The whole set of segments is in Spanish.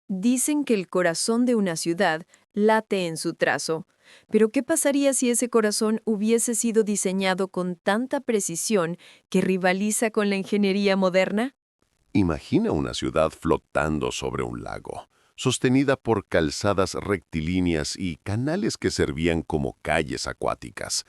Dicen que el corazón de una ciudad late en su trazo, pero ¿qué pasaría si ese corazón hubiese sido diseñado con tanta precisión que rivaliza con la ingeniería moderna? Imagina una ciudad flotando sobre un lago, sostenida por calzadas rectilíneas y canales que servían como calles acuáticas.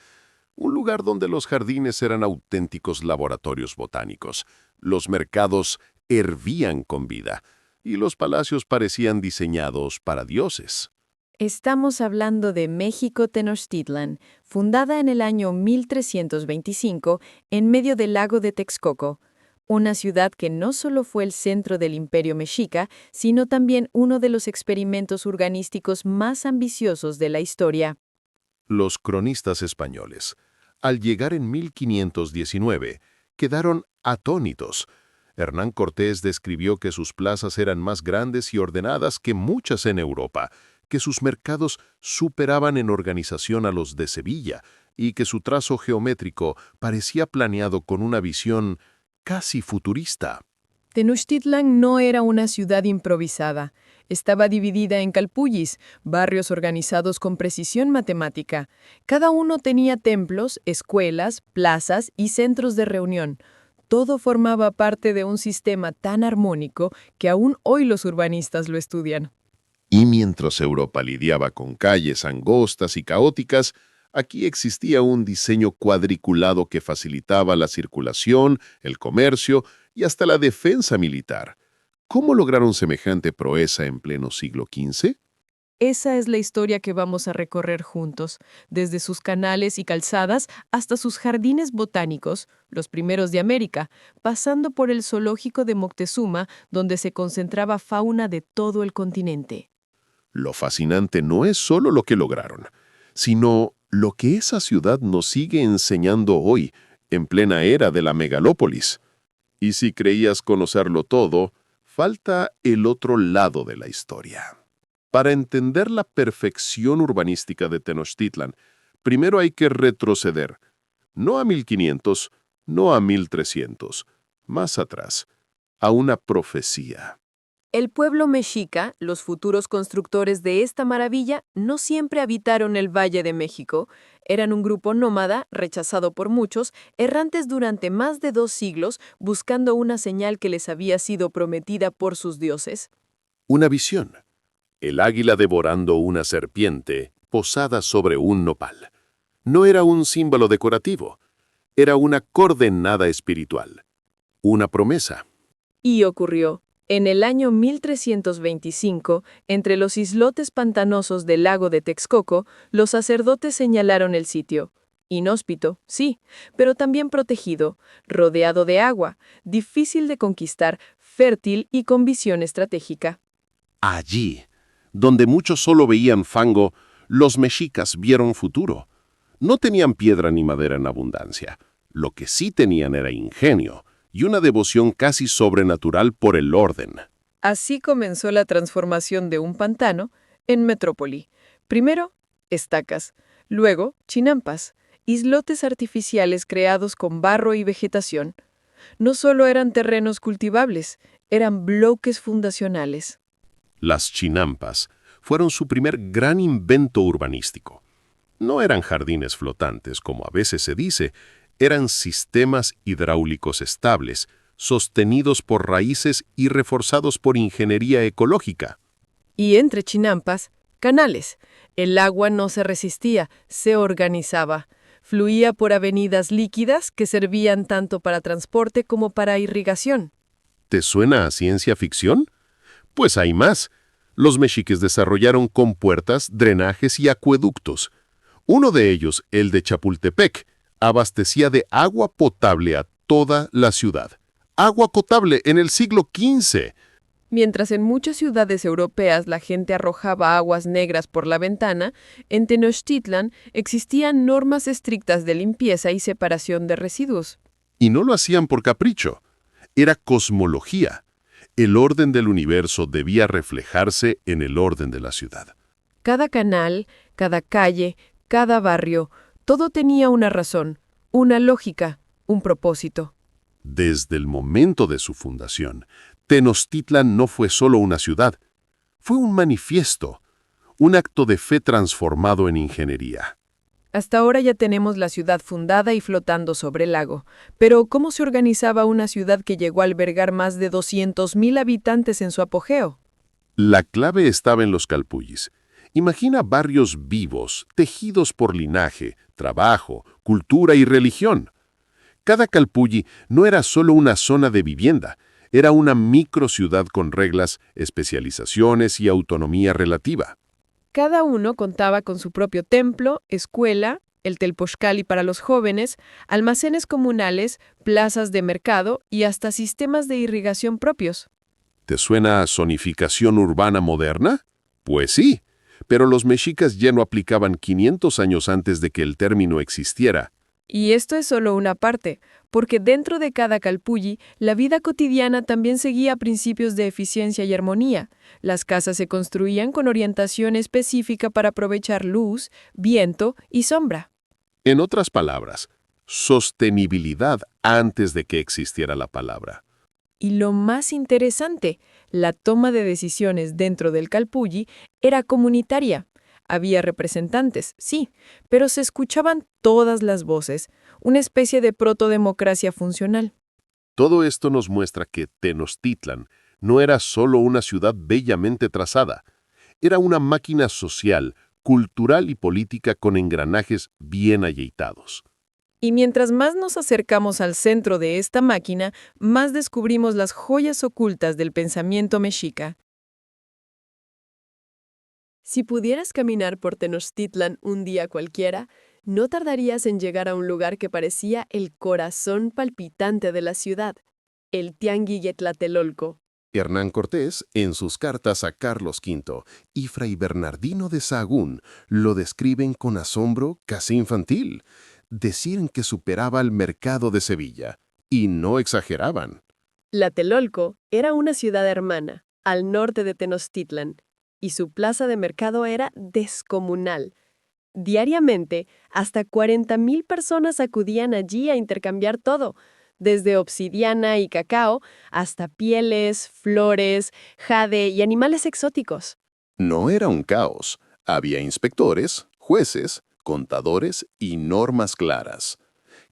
Un lugar donde los jardines eran auténticos laboratorios botánicos, los mercados hervían con vida y los palacios parecían diseñados para dioses. Estamos hablando de México Tenochtitlan, fundada en el año 1325 en medio del lago de Texcoco, una ciudad que no solo fue el centro del imperio mexica, sino también uno de los experimentos urbanísticos más ambiciosos de la historia. Los cronistas españoles, al llegar en 1519, quedaron atónitos. Hernán Cortés describió que sus plazas eran más grandes y ordenadas que muchas en Europa, que sus mercados superaban en organización a los de Sevilla y que su trazo geométrico parecía planeado con una visión casi futurista. Tenochtitlan no era una ciudad improvisada. Estaba dividida en calpullis, barrios organizados con precisión matemática. Cada uno tenía templos, escuelas, plazas y centros de reunión. Todo formaba parte de un sistema tan armónico que aún hoy los urbanistas lo estudian. Y mientras Europa lidiaba con calles angostas y caóticas, aquí existía un diseño cuadriculado que facilitaba la circulación, el comercio y hasta la defensa militar. ¿Cómo lograron semejante proeza en pleno siglo XV? Esa es la historia que vamos a recorrer juntos, desde sus canales y calzadas hasta sus jardines botánicos, los primeros de América, pasando por el zoológico de Moctezuma, donde se concentraba fauna de todo el continente. Lo fascinante no es solo lo que lograron, sino lo que esa ciudad nos sigue enseñando hoy, en plena era de la megalópolis. Y si creías conocerlo todo, falta el otro lado de la historia. Para entender la perfección urbanística de Tenochtitlan, primero hay que retroceder, no a 1500, no a 1300, más atrás, a una profecía. El pueblo mexica, los futuros constructores de esta maravilla, no siempre habitaron el Valle de México. Eran un grupo nómada, rechazado por muchos, errantes durante más de 2 siglos, buscando una señal que les había sido prometida por sus dioses. Una visión. El águila devorando una serpiente posada sobre un nopal. No era un símbolo decorativo, era una coordenada espiritual, una promesa. Y ocurrió. En el año 1325, entre los islotes pantanosos del lago de Texcoco, los sacerdotes señalaron el sitio. Inhóspito, sí, pero también protegido, rodeado de agua, difícil de conquistar, fértil y con visión estratégica. Allí, donde muchos solo veían fango, los mexicas vieron futuro. No tenían piedra ni madera en abundancia. Lo que sí tenían era ingenio y una devoción casi sobrenatural por el orden. Así comenzó la transformación de un pantano en metrópoli. Primero, estacas, luego, chinampas, islotes artificiales creados con barro y vegetación. No solo eran terrenos cultivables, eran bloques fundacionales. Las chinampas fueron su primer gran invento urbanístico. No eran jardines flotantes, como a veces se dice, eran sistemas hidráulicos estables, sostenidos por raíces y reforzados por ingeniería ecológica. Y entre chinampas, canales. El agua no se resistía, se organizaba. Fluía por avenidas líquidas que servían tanto para transporte como para irrigación. ¿Te suena a ciencia ficción? Pues hay más. Los mexiques desarrollaron compuertas, drenajes y acueductos. Uno de ellos, el de Chapultepec, abastecía de agua potable a toda la ciudad. Agua potable en el siglo XV. Mientras en muchas ciudades europeas la gente arrojaba aguas negras por la ventana, en Tenochtitlan existían normas estrictas de limpieza y separación de residuos. Y no lo hacían por capricho. Era cosmología. El orden del universo debía reflejarse en el orden de la ciudad. Cada canal, cada calle, cada barrio, todo tenía una razón, una lógica, un propósito. Desde el momento de su fundación, Tenochtitlan no fue solo una ciudad, Fue un manifiesto, un acto de fe transformado en ingeniería. Hasta ahora ya tenemos la ciudad fundada y flotando sobre el lago. Pero ¿cómo se organizaba una ciudad que llegó a albergar más de 200.000 habitantes en su apogeo? La clave estaba en los calpullis. Imagina barrios vivos, tejidos por linaje, trabajo, cultura y religión. Cada calpulli no era solo una zona de vivienda, era una microciudad con reglas, especializaciones y autonomía relativa. Cada uno contaba con su propio templo, escuela, el telpochcali para los jóvenes, almacenes comunales, plazas de mercado y hasta sistemas de irrigación propios. ¿Te suena a zonificación urbana moderna? Pues sí, pero los mexicas ya lo aplicaban 500 años antes de que el término existiera. Y esto es solo una parte, porque dentro de cada calpulli, la vida cotidiana también seguía principios de eficiencia y armonía. Las casas se construían con orientación específica para aprovechar luz, viento y sombra. En otras palabras, sostenibilidad antes de que existiera la palabra. Y lo más interesante, la toma de decisiones dentro del calpulli era comunitaria. Había representantes, sí, pero se escuchaban todas las voces, una especie de protodemocracia funcional. Todo esto nos muestra que Tenochtitlan no era solo una ciudad bellamente trazada, era una máquina social, cultural y política con engranajes bien alleitados. Y mientras más nos acercamos al centro de esta máquina, más descubrimos las joyas ocultas del pensamiento mexica. Si pudieras caminar por Tenochtitlan un día cualquiera, no tardarías en llegar a un lugar que parecía el corazón palpitante de la ciudad, el Tianguitlatelolco. Hernán Cortés, en sus cartas a Carlos V y Fray Bernardino de Sahagún, lo describen con asombro casi infantil. Decían que superaba al mercado de Sevilla, y no exageraban. Tlatelolco era una ciudad hermana, al norte de Tenochtitlan, y su plaza de mercado era descomunal. Diariamente, hasta 40.000 personas acudían allí a intercambiar todo, desde obsidiana y cacao hasta pieles, flores, jade y animales exóticos. No era un caos. Había inspectores, jueces, contadores y normas claras.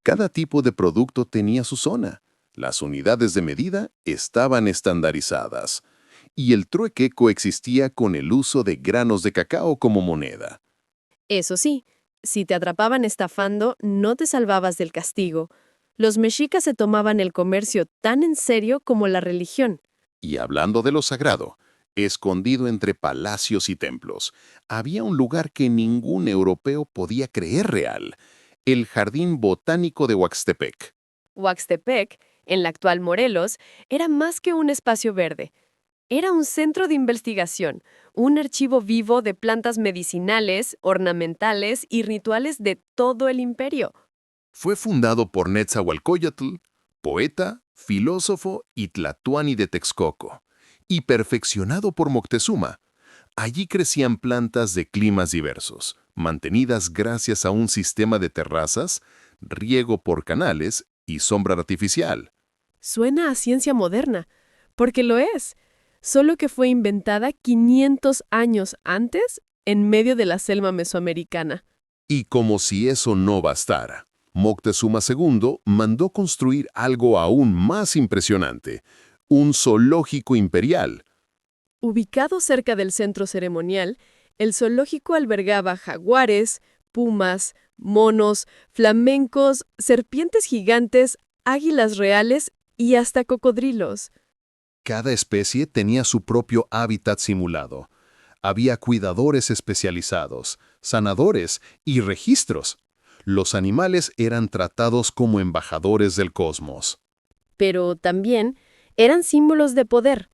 Cada tipo de producto tenía su zona. Las unidades de medida estaban estandarizadas. Y el trueque coexistía con el uso de granos de cacao como moneda. Eso sí, si te atrapaban estafando, no te salvabas del castigo. Los mexicas se tomaban el comercio tan en serio como la religión. Y hablando de lo sagrado, escondido entre palacios y templos, había un lugar que ningún europeo podía creer real, el Jardín Botánico de Huaxtepec. Huaxtepec, en la actual Morelos, era más que un espacio verde. Era un centro de investigación, un archivo vivo de plantas medicinales, ornamentales y rituales de todo el imperio. Fue fundado por Netzahualcóyotl, poeta, filósofo y tlatoani de Texcoco, y perfeccionado por Moctezuma. Allí crecían plantas de climas diversos, mantenidas gracias a un sistema de terrazas, riego por canales y sombra artificial. Suena a ciencia moderna, porque lo es, solo que fue inventada 500 años antes en medio de la selva mesoamericana. Y como si eso no bastara, Moctezuma II mandó construir algo aún más impresionante, un zoológico imperial. Ubicado cerca del centro ceremonial, el zoológico albergaba jaguares, pumas, monos, flamencos, serpientes gigantes, águilas reales y hasta cocodrilos. Cada especie tenía su propio hábitat simulado. Había cuidadores especializados, sanadores y registros. Los animales eran tratados como embajadores del cosmos. Pero también eran símbolos de poder.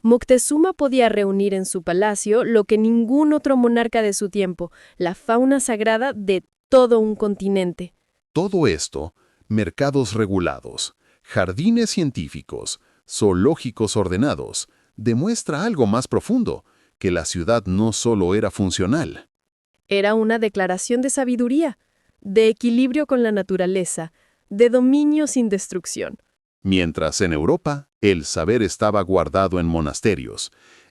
Moctezuma podía reunir en su palacio lo que ningún otro monarca de su tiempo, la fauna sagrada de todo un continente. Todo esto, mercados regulados, jardines científicos, zoológicos ordenados, demuestra algo más profundo, que la ciudad no solo era funcional. Era una declaración de sabiduría, de equilibrio con la naturaleza, de dominio sin destrucción. Mientras en Europa, el saber estaba guardado en monasterios,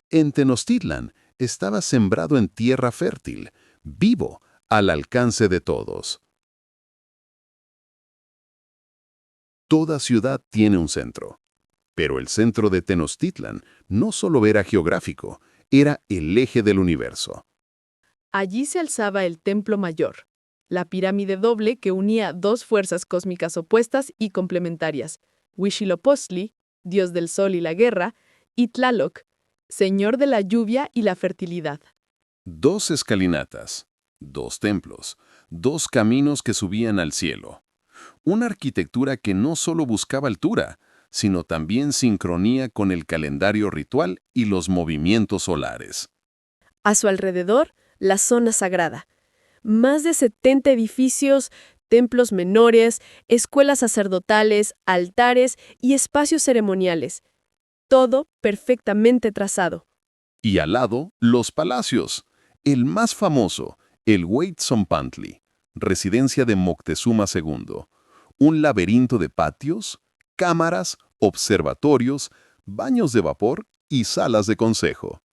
En Tenochtitlan estaba sembrado en tierra fértil, vivo, al alcance de todos. Toda ciudad tiene un centro, pero el centro de Tenochtitlan no solo era geográfico, era el eje del universo. Allí se alzaba el Templo Mayor, la pirámide doble que unía dos fuerzas cósmicas opuestas y complementarias: Huitzilopochtli, dios del sol y la guerra, y Tlaloc, señor de la lluvia y la fertilidad. 2 escalinatas, 2 templos, 2 caminos que subían al cielo. Una arquitectura que no solo buscaba altura, sino también sincronía con el calendario ritual y los movimientos solares. A su alrededor, la zona sagrada. Más de 70 edificios, templos menores, escuelas sacerdotales, altares y espacios ceremoniales. Todo perfectamente trazado. Y al lado, los palacios. El más famoso, el Huaytzompantli, residencia de Moctezuma II. Un laberinto de patios, cámaras, observatorios, baños de vapor y salas de consejo.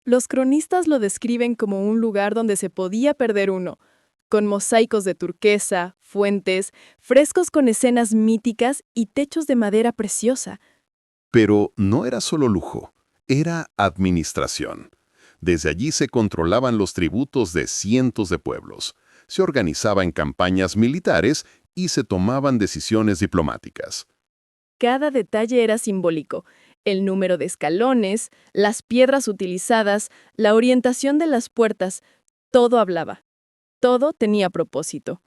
Los cronistas lo describen como un lugar donde se podía perder uno, con mosaicos de turquesa, fuentes, frescos con escenas míticas y techos de madera preciosa. Pero no era solo lujo, era administración. Desde allí se controlaban los tributos de cientos de pueblos, se organizaban campañas militares y se tomaban decisiones diplomáticas. Cada detalle era simbólico: el número de escalones, las piedras utilizadas, la orientación de las puertas, todo hablaba. Todo tenía propósito.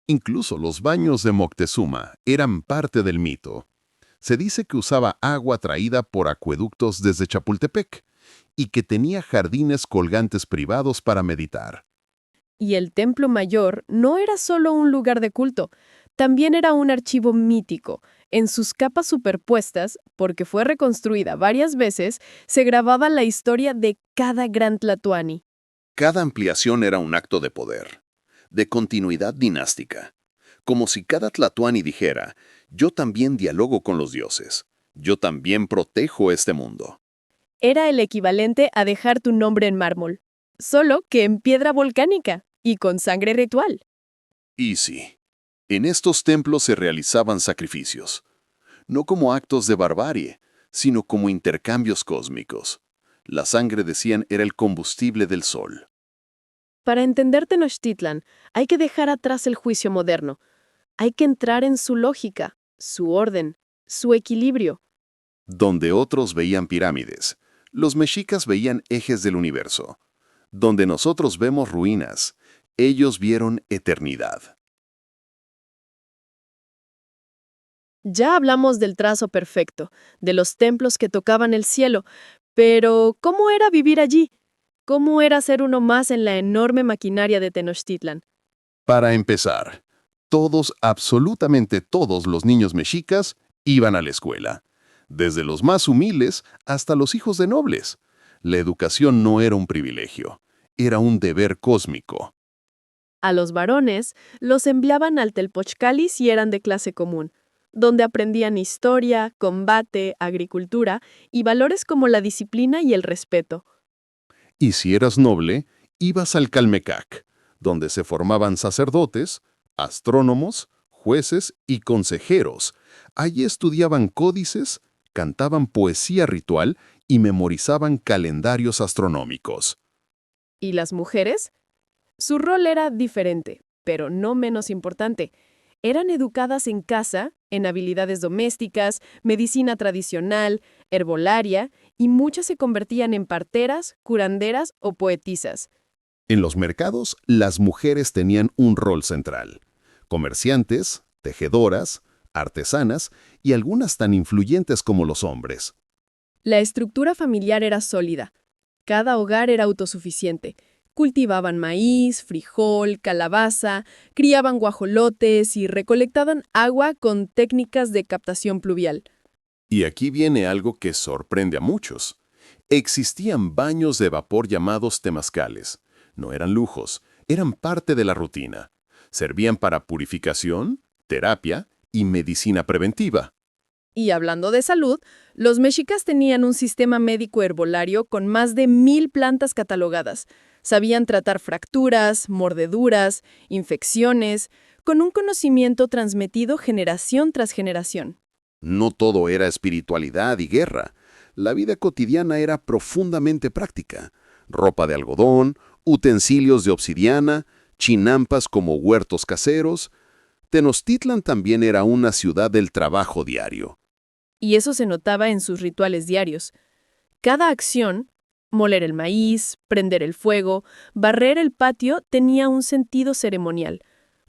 Incluso los baños de Moctezuma eran parte del mito. Se dice que usaba agua traída por acueductos desde Chapultepec y que tenía jardines colgantes privados para meditar. Y el Templo Mayor no era solo un lugar de culto, también era un archivo mítico. En sus capas superpuestas, porque fue reconstruida varias veces, se grababa la historia de cada gran tlatoani. Cada ampliación era un acto de poder, de continuidad dinástica, como si cada tlatoani dijera: yo también dialogo con los dioses, yo también protejo este mundo. Era el equivalente a dejar tu nombre en mármol, solo que en piedra volcánica y con sangre ritual. Y sí, en estos templos se realizaban sacrificios, no como actos de barbarie, sino como intercambios cósmicos. La sangre, decían, era el combustible del sol. Para entender Tenochtitlan, hay que dejar atrás el juicio moderno. Hay que entrar en su lógica, su orden, su equilibrio. Donde otros veían pirámides, los mexicas veían ejes del universo. Donde nosotros vemos ruinas, ellos vieron eternidad. Ya hablamos del trazo perfecto, de los templos que tocaban el cielo, pero ¿cómo era vivir allí? ¿Cómo era ser uno más en la enorme maquinaria de Tenochtitlan? Para empezar, todos, absolutamente todos los niños mexicas iban a la escuela, desde los más humildes hasta los hijos de nobles. La educación no era un privilegio, era un deber cósmico. A los varones los enviaban al Telpochcali si eran de clase común, donde aprendían historia, combate, agricultura y valores como la disciplina y el respeto. Y si eras noble, ibas al Calmecac, donde se formaban sacerdotes, astrónomos, jueces y consejeros. Allí estudiaban códices, cantaban poesía ritual y memorizaban calendarios astronómicos. ¿Y las mujeres? Su rol era diferente, pero no menos importante. Eran educadas en casa, en habilidades domésticas, medicina tradicional, herbolaria, y muchas se convertían en parteras, curanderas o poetisas. En los mercados, las mujeres tenían un rol central. Comerciantes, tejedoras, artesanas y algunas tan influyentes como los hombres. La estructura familiar era sólida. Cada hogar era autosuficiente. Cultivaban maíz, frijol, calabaza, criaban guajolotes y recolectaban agua con técnicas de captación pluvial. Y aquí viene algo que sorprende a muchos. Existían baños de vapor llamados temazcales. No eran lujos, eran parte de la rutina. Servían para purificación, terapia y medicina preventiva. Y hablando de salud, los mexicas tenían un sistema médico herbolario con más de 1000 plantas catalogadas. Sabían tratar fracturas, mordeduras, infecciones, con un conocimiento transmitido generación tras generación. No todo era espiritualidad y guerra. La vida cotidiana era profundamente práctica. Ropa de algodón, utensilios de obsidiana, chinampas como huertos caseros. Tenochtitlan también era una ciudad del trabajo diario. Y eso se notaba en sus rituales diarios. Cada acción, moler el maíz, prender el fuego, barrer el patio, tenía un sentido ceremonial,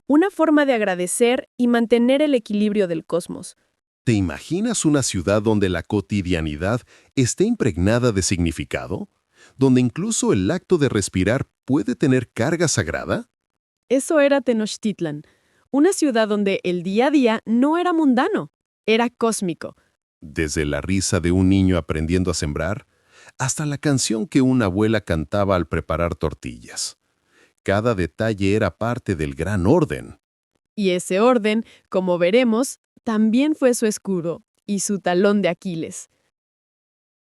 una forma de agradecer y mantener el equilibrio del cosmos. ¿Te imaginas una ciudad donde la cotidianidad esté impregnada de significado? ¿Donde incluso el acto de respirar puede tener carga sagrada? Eso era Tenochtitlan, una ciudad donde el día a día no era mundano, era cósmico. Desde la risa de un niño aprendiendo a sembrar, hasta la canción que una abuela cantaba al preparar tortillas. Cada detalle era parte del gran orden. Y ese orden, como veremos, también fue su escudo y su talón de Aquiles.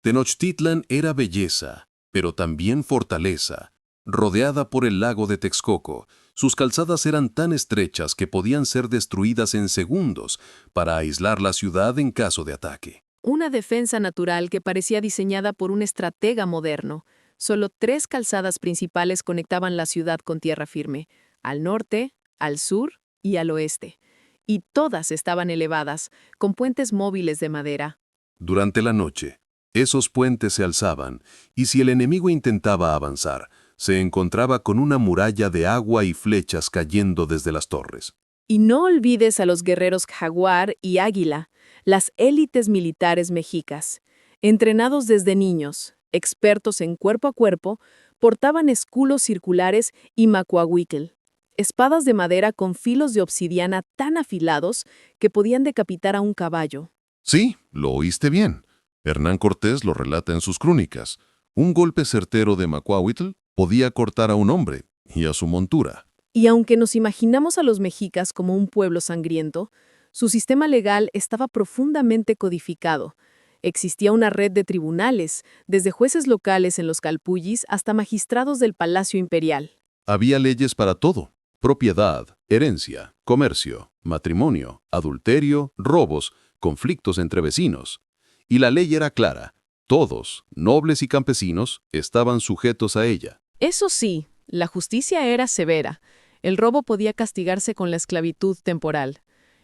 Tenochtitlan era belleza, pero también fortaleza. Rodeada por el lago de Texcoco, sus calzadas eran tan estrechas que podían ser destruidas en segundos para aislar la ciudad en caso de ataque. Una defensa natural que parecía diseñada por un estratega moderno. Solo 3 calzadas principales conectaban la ciudad con tierra firme, al norte, al sur y al oeste. Y todas estaban elevadas, con puentes móviles de madera. Durante la noche, esos puentes se alzaban, y si el enemigo intentaba avanzar, se encontraba con una muralla de agua y flechas cayendo desde las torres. Y no olvides a los guerreros Jaguar y Águila, las élites militares mexicas. Entrenados desde niños, expertos en cuerpo a cuerpo, portaban escudos circulares y macuahuitl, espadas de madera con filos de obsidiana tan afilados que podían decapitar a un caballo. Sí, lo oíste bien. Hernán Cortés lo relata en sus crónicas. Un golpe certero de Macuahuitl podía cortar a un hombre y a su montura. Y aunque nos imaginamos a los mexicas como un pueblo sangriento, su sistema legal estaba profundamente codificado. Existía una red de tribunales, desde jueces locales en los calpullis hasta magistrados del Palacio Imperial. Había leyes para todo: propiedad, herencia, comercio, matrimonio, adulterio, robos, conflictos entre vecinos. Y la ley era clara: todos, nobles y campesinos, estaban sujetos a ella. Eso sí, la justicia era severa. El robo podía castigarse con la esclavitud temporal,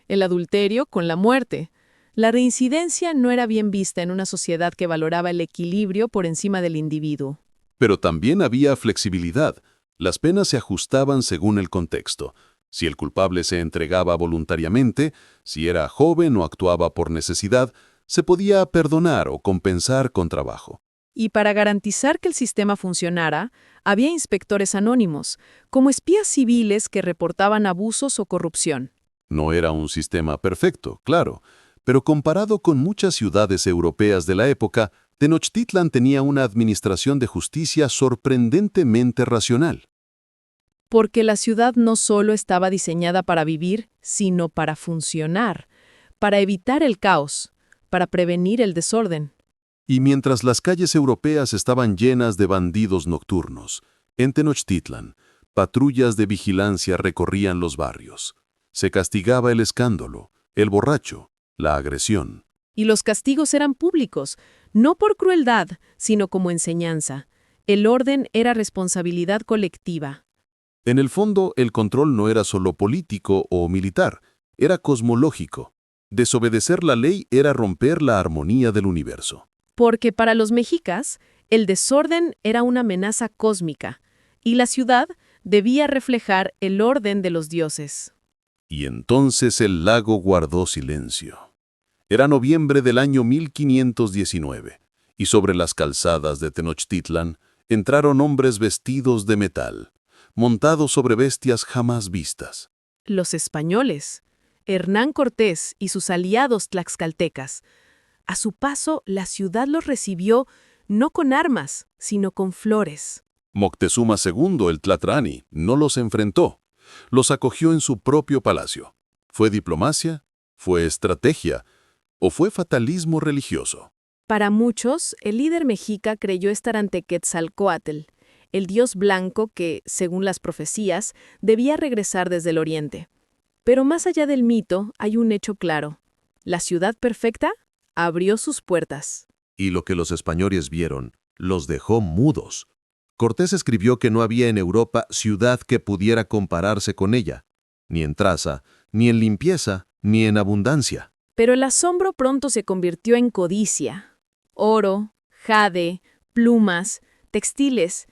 el adulterio con la muerte. La reincidencia no era bien vista en una sociedad que valoraba el equilibrio por encima del individuo. Pero también había flexibilidad. Las penas se ajustaban según el contexto. Si el culpable se entregaba voluntariamente, si era joven o actuaba por necesidad, se podía perdonar o compensar con trabajo. Y para garantizar que el sistema funcionara, había inspectores anónimos, como espías civiles que reportaban abusos o corrupción. No era un sistema perfecto, claro, pero comparado con muchas ciudades europeas de la época, Tenochtitlan tenía una administración de justicia sorprendentemente racional. Porque la ciudad no solo estaba diseñada para vivir, sino para funcionar, para evitar el caos, para prevenir el desorden. Y mientras las calles europeas estaban llenas de bandidos nocturnos, en Tenochtitlan, patrullas de vigilancia recorrían los barrios. Se castigaba el escándalo, el borracho, la agresión. Y los castigos eran públicos, no por crueldad, sino como enseñanza. El orden era responsabilidad colectiva. En el fondo, el control no era solo político o militar, era cosmológico. Desobedecer la ley era romper la armonía del universo. Porque para los mexicas, el desorden era una amenaza cósmica, y la ciudad debía reflejar el orden de los dioses. Y entonces el lago guardó silencio. Era noviembre del año 1519, y sobre las calzadas de Tenochtitlan entraron hombres vestidos de metal, montados sobre bestias jamás vistas. Los españoles, Hernán Cortés y sus aliados tlaxcaltecas. A su paso, la ciudad los recibió no con armas, sino con flores. Moctezuma II, el Tlatrani, no los enfrentó. Los acogió en su propio palacio. Fue diplomacia, fue estrategia, ¿O fue fatalismo religioso? Para muchos, el líder mexica creyó estar ante Quetzalcóatl, el dios blanco que, según las profecías, debía regresar desde el oriente. Pero más allá del mito, hay un hecho claro. La ciudad perfecta abrió sus puertas. Y lo que los españoles vieron los dejó mudos. Cortés escribió que no había en Europa ciudad que pudiera compararse con ella, ni en traza, ni en limpieza, ni en abundancia. Pero el asombro pronto se convirtió en codicia. Oro, jade, plumas, textiles.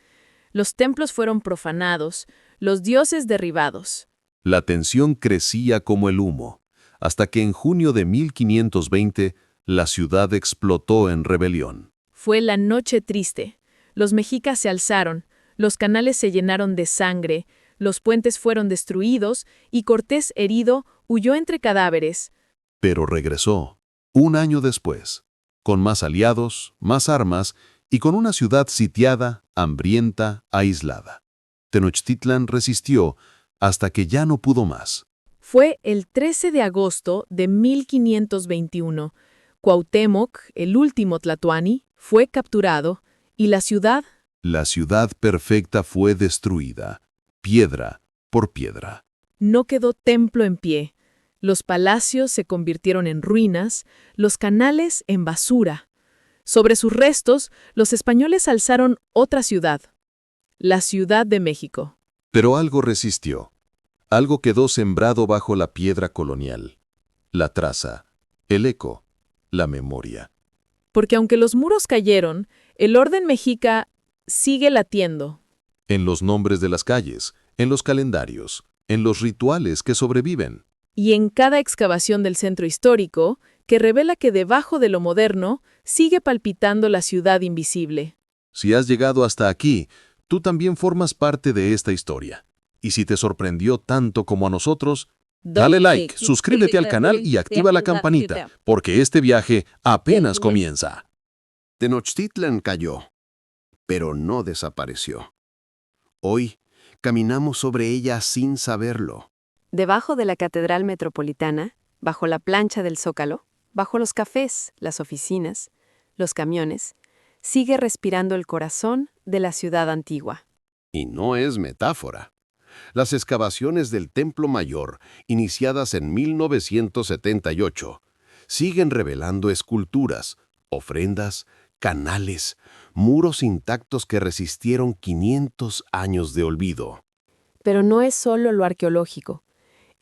Los templos fueron profanados, los dioses derribados. La tensión crecía como el humo, hasta que en junio de 1520 la ciudad explotó en rebelión. Fue la noche triste. Los mexicas se alzaron, los canales se llenaron de sangre, los puentes fueron destruidos y Cortés, herido, huyó entre cadáveres. Pero regresó, un año después, con más aliados, más armas y con una ciudad sitiada, hambrienta, aislada. Tenochtitlan resistió hasta que ya no pudo más. Fue el 13 de agosto de 1521. Cuauhtémoc, el último tlatoani, fue capturado y la ciudad... La ciudad perfecta fue destruida, piedra por piedra. No quedó templo en pie. Los palacios se convirtieron en ruinas, los canales en basura. Sobre sus restos, los españoles alzaron otra ciudad, la Ciudad de México. Pero algo resistió. Algo quedó sembrado bajo la piedra colonial. La traza, el eco, la memoria. Porque aunque los muros cayeron, el orden mexica sigue latiendo. En los nombres de las calles, en los calendarios, en los rituales que sobreviven. Y en cada excavación del centro histórico, que revela que debajo de lo moderno sigue palpitando la ciudad invisible. Si has llegado hasta aquí, tú también formas parte de esta historia. Y si te sorprendió tanto como a nosotros, dale like, suscríbete al canal y activa la campanita, porque este viaje apenas comienza. Tenochtitlan cayó, pero no desapareció. Hoy caminamos sobre ella sin saberlo. Debajo de la Catedral Metropolitana, bajo la plancha del Zócalo, bajo los cafés, las oficinas, los camiones, sigue respirando el corazón de la ciudad antigua. Y no es metáfora. Las excavaciones del Templo Mayor, iniciadas en 1978, siguen revelando esculturas, ofrendas, canales, muros intactos que resistieron 500 años de olvido. Pero no es solo lo arqueológico.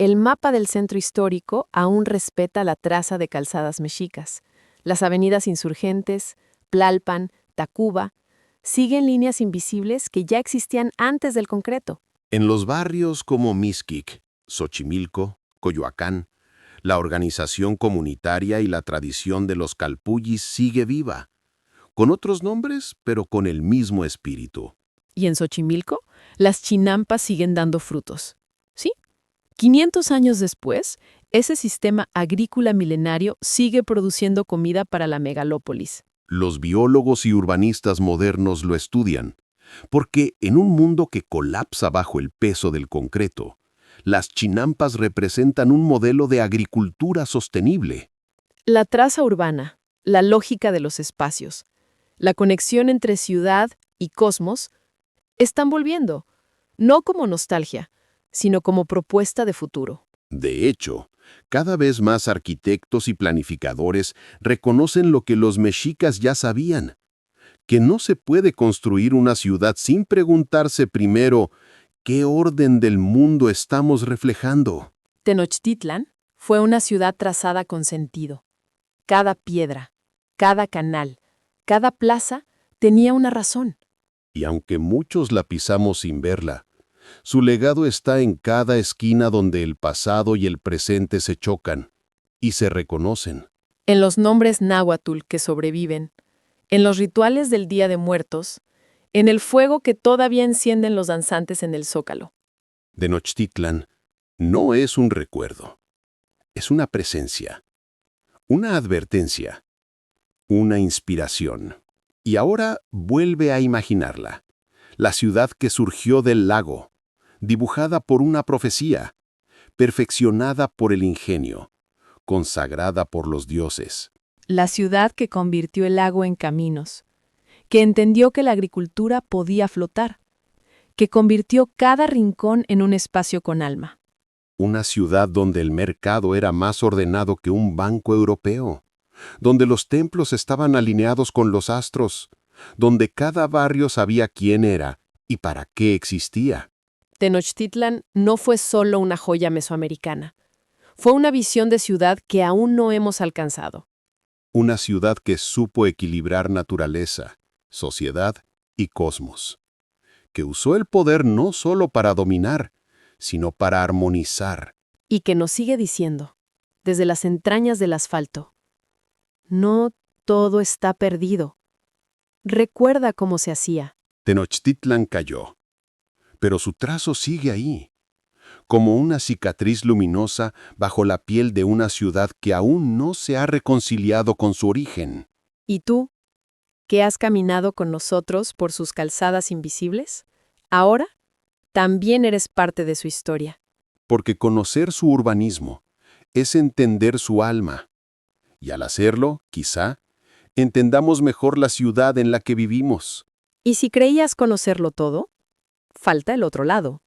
El mapa del centro histórico aún respeta la traza de calzadas mexicas. Las avenidas Insurgentes, Tlalpan, Tacuba, siguen líneas invisibles que ya existían antes del concreto. En los barrios como Mixquic, Xochimilco, Coyoacán, la organización comunitaria y la tradición de los calpullis sigue viva, con otros nombres, pero con el mismo espíritu. Y en Xochimilco, las chinampas siguen dando frutos. ¿Sí? 500 años después, ese sistema agrícola milenario sigue produciendo comida para la megalópolis. Los biólogos y urbanistas modernos lo estudian, porque en un mundo que colapsa bajo el peso del concreto, las chinampas representan un modelo de agricultura sostenible. La traza urbana, la lógica de los espacios, la conexión entre ciudad y cosmos, están volviendo, no como nostalgia, sino como propuesta de futuro. De hecho, cada vez más arquitectos y planificadores reconocen lo que los mexicas ya sabían, que no se puede construir una ciudad sin preguntarse primero ¿qué orden del mundo estamos reflejando? Tenochtitlan fue una ciudad trazada con sentido. Cada piedra, cada canal, cada plaza tenía una razón. Y aunque muchos la pisamos sin verla, su legado está en cada esquina donde el pasado y el presente se chocan y se reconocen. En los nombres náhuatl que sobreviven, en los rituales del Día de Muertos, en el fuego que todavía encienden los danzantes en el Zócalo. Tenochtitlan no es un recuerdo, es una presencia, una advertencia, una inspiración. Y ahora vuelve a imaginarla, la ciudad que surgió del lago, dibujada por una profecía, perfeccionada por el ingenio, consagrada por los dioses. La ciudad que convirtió el lago en caminos, que entendió que la agricultura podía flotar, que convirtió cada rincón en un espacio con alma. Una ciudad donde el mercado era más ordenado que un banco europeo, donde los templos estaban alineados con los astros, donde cada barrio sabía quién era y para qué existía. Tenochtitlan no fue solo una joya mesoamericana. Fue una visión de ciudad que aún no hemos alcanzado. Una ciudad que supo equilibrar naturaleza, sociedad y cosmos. Que usó el poder no solo para dominar, sino para armonizar. Y que nos sigue diciendo, desde las entrañas del asfalto, no todo está perdido. Recuerda cómo se hacía. Tenochtitlan cayó, pero su trazo sigue ahí, como una cicatriz luminosa bajo la piel de una ciudad que aún no se ha reconciliado con su origen. ¿Y tú, que has caminado con nosotros por sus calzadas invisibles? Ahora, también eres parte de su historia. Porque conocer su urbanismo es entender su alma. Y al hacerlo, quizá, entendamos mejor la ciudad en la que vivimos. ¿Y si creías conocerlo todo? Falta el otro lado.